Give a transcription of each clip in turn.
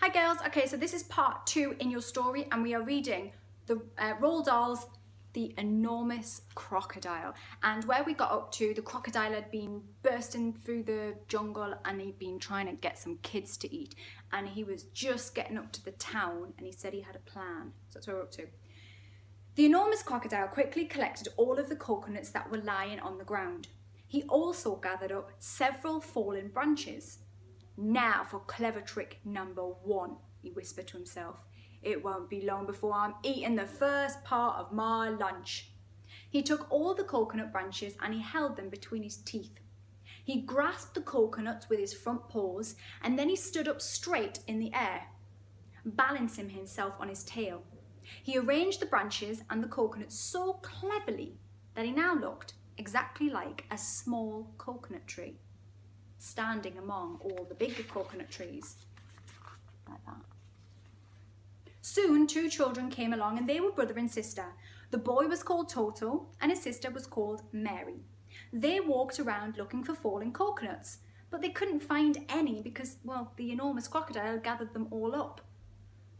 Hi girls, okay, so this is part 2 in your story and we are reading the Roald Dahl's The Enormous Crocodile, and where we got up to, the crocodile had been bursting through the jungle and he'd been trying to get some kids to eat, and he was just getting up to the town and he said he had a plan. So that's where we're up to. The enormous crocodile quickly collected all of the coconuts that were lying on the ground. He also gathered up several fallen branches. Now for clever trick number 1, he whispered to himself. It won't be long before I'm eating the first part of my lunch. He took all the coconut branches and he held them between his teeth. He grasped the coconuts with his front paws and then he stood up straight in the air, balancing himself on his tail. He arranged the branches and the coconuts so cleverly that he now looked exactly like a small coconut tree, standing among all the bigger coconut trees, like that. Soon 2 children came along and they were brother and sister. The boy was called Toto and his sister was called Mary. They walked around looking for fallen coconuts, but they couldn't find any because, well, the enormous crocodile gathered them all up.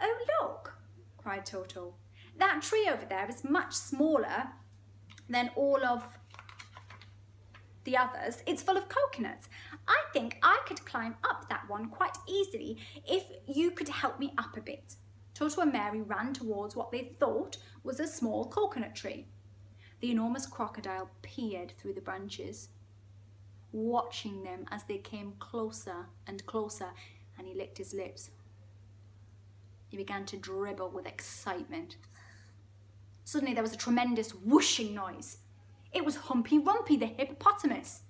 Oh look, cried Toto. That tree over there is much smaller than all of the others. It's full of coconuts. I think I could climb up that one quite easily if you could help me up a bit. Toto and Mary ran towards what they thought was a small coconut tree. The enormous crocodile peered through the branches, watching them as they came closer and closer, and he licked his lips. He began to dribble with excitement. Suddenly there was a tremendous whooshing noise. It was Humpy Rumpy the hippopotamus.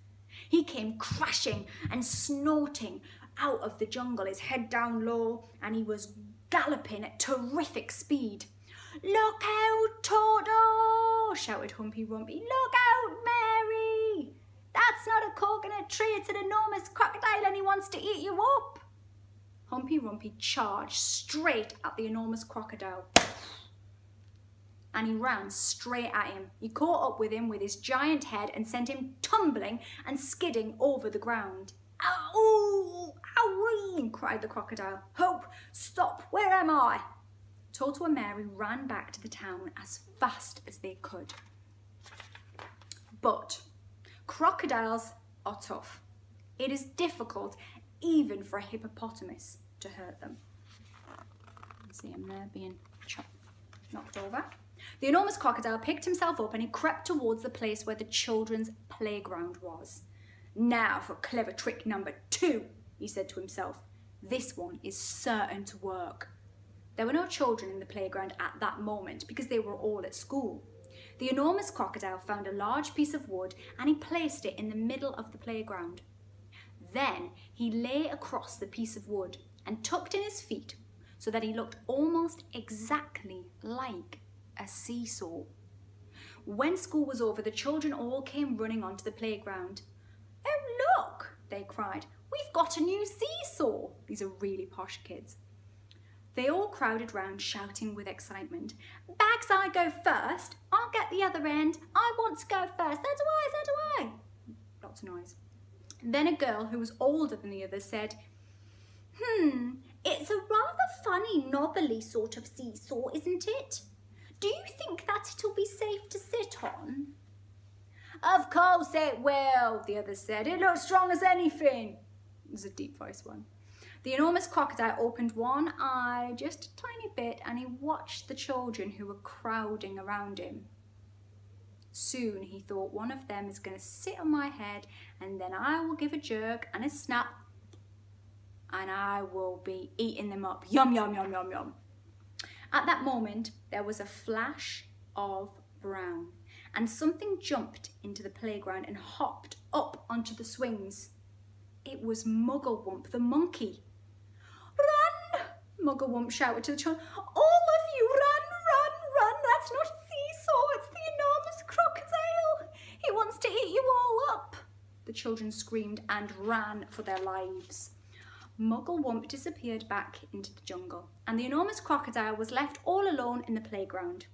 He came crashing and snorting out of the jungle, his head down low, and he was galloping at terrific speed. Look out, Toto! Shouted Humpy Rumpy. Look out, Mary! That's not a coconut tree, it's an enormous crocodile and he wants to eat you up. Humpy Rumpy charged straight at the enormous crocodile and he ran straight at him. He caught up with him with his giant head and sent him tumbling and skidding over the ground. Ow! Owie! Cried the crocodile. Hope! Stop! Where am I? Toto and Mary ran back to the town as fast as they could. But crocodiles are tough. It is difficult even for a hippopotamus to hurt them. You see him there being knocked over. The enormous crocodile picked himself up and he crept towards the place where the children's playground was. Now for clever trick number 2, he said to himself. This one is certain to work. There were no children in the playground at that moment because they were all at school. The enormous crocodile found a large piece of wood and he placed it in the middle of the playground. Then he lay across the piece of wood and tucked in his feet so that he looked almost exactly like a seesaw. When school was over, the children all came running onto the playground. Oh look, they cried, we've got a new seesaw. These are really posh kids. They all crowded round shouting with excitement. Bags, I go first. I'll get the other end. I want to go first. So do I. Lots of noise. Then a girl who was older than the others said, it's a rather funny knobbly sort of seesaw, isn't it? Do you think that it'll be safe to sit on? Of course it will, the others said. It looks strong as anything. It was a deep voice one. The enormous crocodile opened one eye just a tiny bit and he watched the children who were crowding around him. Soon he thought, one of them is going to sit on my head and then I will give a jerk and a snap and I will be eating them up. Yum, yum, yum, yum, yum. At that moment, there was a flash of brown and something jumped into the playground and hopped up onto the swings. It was Mugglewump the monkey. Run! Mugglewump shouted to the children. All of you run, run, run. That's not a seesaw, it's the enormous crocodile. He wants to eat you all up. The children screamed and ran for their lives. Mugglewump disappeared back into the jungle and the enormous crocodile was left all alone in the playground.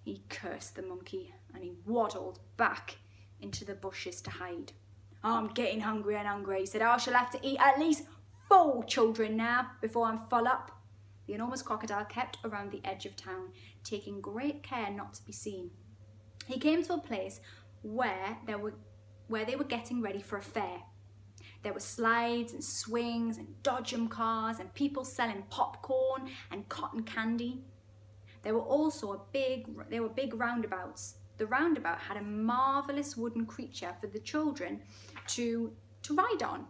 He cursed the monkey and he waddled back into the bushes to hide. I'm getting hungry and hungry, he said. I shall have to eat at least full, children, now, before I'm full up. The enormous crocodile kept around the edge of town, taking great care not to be seen. He came to a place where they were getting ready for a fair. There were slides and swings and dodgem cars and people selling popcorn and cotton candy. There were also big roundabouts. The roundabout had a marvellous wooden creature for the children to ride on.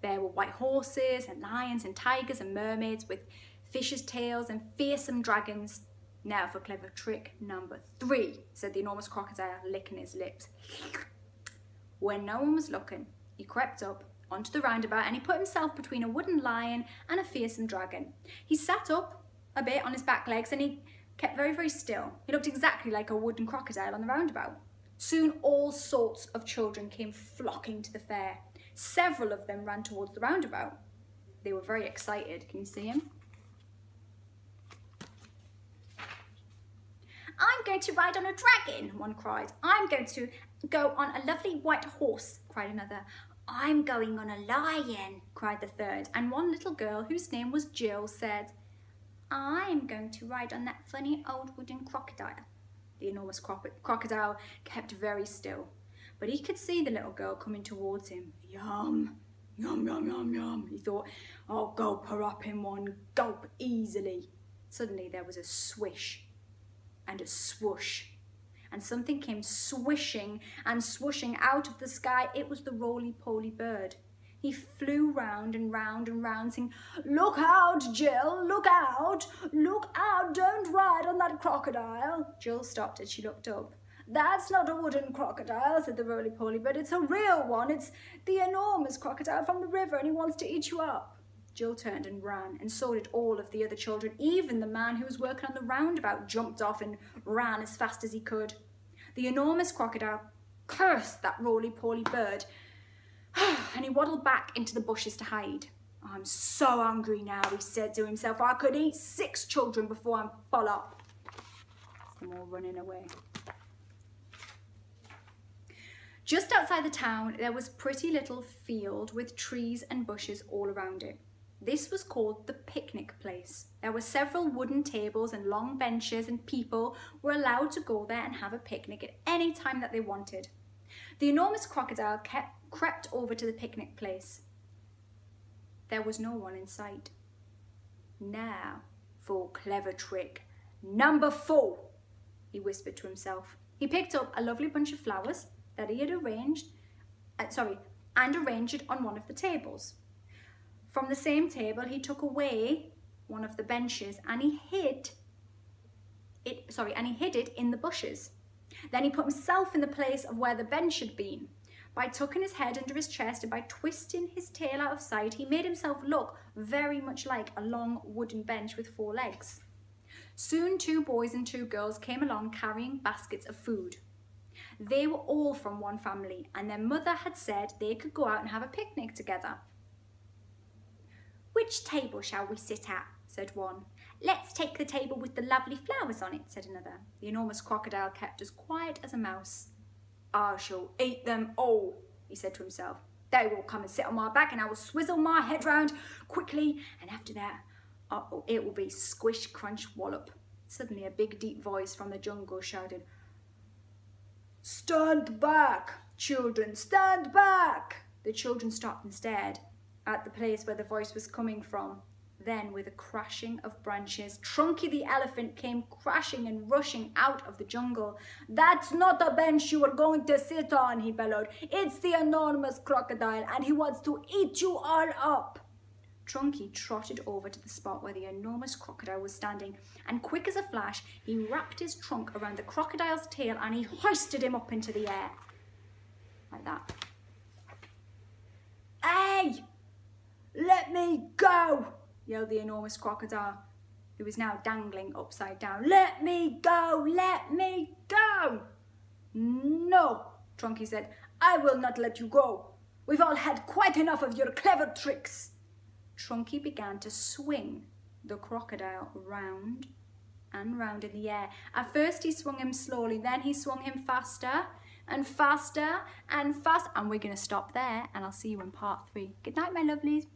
There were white horses and lions and tigers and mermaids with fishes' tails and fearsome dragons. Now for clever trick number 3, said the enormous crocodile, licking his lips. When no one was looking, he crept up onto the roundabout and he put himself between a wooden lion and a fearsome dragon. He sat up a bit on his back legs and he kept very, very still. He looked exactly like a wooden crocodile on the roundabout. Soon all sorts of children came flocking to the fair. Several of them ran towards the roundabout. They were very excited. Can you see him? I'm going to ride on a dragon, one cried. I'm going to go on a lovely white horse, cried another. I'm going on a lion, cried the third. And one little girl, whose name was Jill, said, I'm going to ride on that funny old wooden crocodile. The enormous crocodile kept very still, but he could see the little girl coming towards him. Yum, yum, yum, yum, yum. He thought, I'll gulp her up in one gulp easily. Suddenly there was a swish and a swoosh, and something came swishing and swooshing out of the sky. It was the roly-poly bird. He flew round and round and round, saying, Look out, Jill, look out, don't ride on that crocodile. Jill stopped as she looked up. That's not a wooden crocodile, said the roly-poly bird. It's a real one. It's the enormous crocodile from the river, and he wants to eat you up. Jill turned and ran, and so did all of the other children. Even the man who was working on the roundabout jumped off and ran as fast as he could. The enormous crocodile cursed that roly-poly bird, and he waddled back into the bushes to hide. I'm so hungry now, he said to himself. I could eat 6 children before I'm full up. Some more running away. Just outside the town, there was a pretty little field with trees and bushes all around it. This was called the picnic place. There were several wooden tables and long benches, and people were allowed to go there and have a picnic at any time that they wanted. The enormous crocodile crept over to the picnic place. There was no one in sight. Now for clever trick number 4, he whispered to himself. He picked up a lovely bunch of flowers that he had arranged it on one of the tables. From the same table, he took away one of the benches and he hid it in the bushes. Then he put himself in the place of where the bench had been. By tucking his head under his chest and by twisting his tail out of sight, he made himself look very much like a long wooden bench with 4 legs. Soon 2 boys and 2 girls came along carrying baskets of food. They were all from one family, and their mother had said they could go out and have a picnic together. Which table shall we sit at? Said one. Let's take the table with the lovely flowers on it, said another. The enormous crocodile kept as quiet as a mouse. I shall eat them all, he said to himself. They will come and sit on my back and I will swizzle my head round quickly, and after that it will be squish, crunch, wallop. Suddenly a big deep voice from the jungle shouted, Stand back, children, stand back! The children stopped and stared at the place where the voice was coming from. Then, with a crashing of branches, Trunky the elephant came crashing and rushing out of the jungle. That's not the bench you are going to sit on, he bellowed. It's the enormous crocodile, and he wants to eat you all up. Trunky trotted over to the spot where the enormous crocodile was standing, and quick as a flash, he wrapped his trunk around the crocodile's tail and he hoisted him up into the air. Like that. Hey! Let me go! Yelled the enormous crocodile, who was now dangling upside down. Let me go! Let me go! No, Trunky said. I will not let you go. We've all had quite enough of your clever tricks. Trunky began to swing the crocodile round and round in the air. At first he swung him slowly, then he swung him faster and faster and fast. And we're going to stop there, and I'll see you in part 3. Good night, my lovelies.